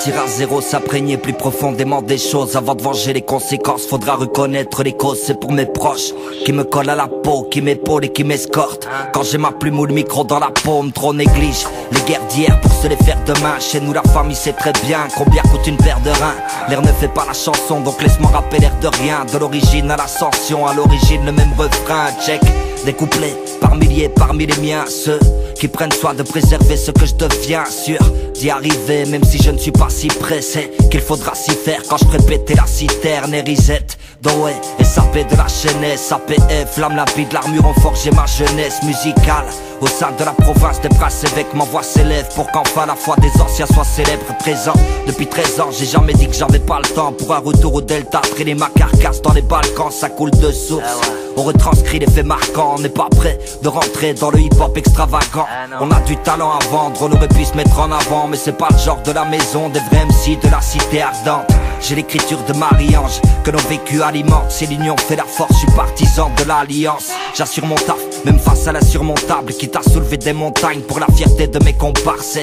Repartir à zéro, s'imprégner plus profondément des choses. Avant de venger les conséquences, faudra reconnaître les causes. C'est pour mes proches qui me collent à la peau, qui m'épaulent et qui m'escortent. Quand j'ai ma plume ou le micro dans la paume, trop néglige les guerres d'hier pour se les faire demain. Chez nous la famille sait très bien combien coûte une paire de reins. L'air ne fait pas la chanson, donc laisse-moi rappeler l'air de rien. De l'origine à l'ascension, à l'origine le même refrain. Check, des couplets par milliers parmi les miens. Ceux qui prennent soin de préserver ce que je deviens. Sûr d'y arriver même si je ne suis pas si pressé, qu'il faudra s'y faire quand je ferai péter la citerne. Et risette, Doé, SAP de la chaînesse, SAPF, flamme la vie de l'armure ont forgé ma jeunesse musicale. Au sein de la province des princes évêques, ma voix s'élève pour qu'enfin la foi des anciens soit célèbre. Présent depuis 13 ans, j'ai jamais dit que j'avais pas le temps pour un retour au delta. Traîner ma carcasse dans les Balkans, ça coule de source. On retranscrit les faits marquants, on n'est pas prêt de rentrer dans le hip-hop extravagant. On a du talent à vendre, on aurait pu se mettre en avant, mais c'est pas le genre de la maison des vrais MC de la cité ardente. J'ai l'écriture de Marie-Ange que nos vécus alimentent. Si l'union fait la force, je suis partisan de l'alliance. J'assure mon taf, même face à l'insurmontable, quitte à soulever des montagnes pour la fierté de mes comparses.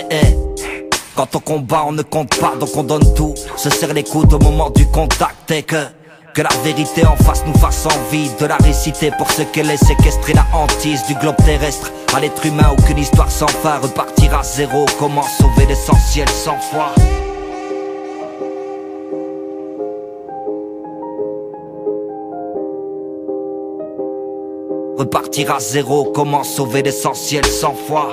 Quand on combat, on ne compte pas, donc on donne tout. Se serre les coudes au moment du contact et que la vérité en face nous fasse envie de la réciter pour ce qu'elle est, séquestrer la hantise du globe terrestre. À l'être humain, aucune histoire sans fin. Repartir à zéro, comment sauver l'essentiel sans foi? Repartir à zéro, comment sauver l'essentiel sans foi?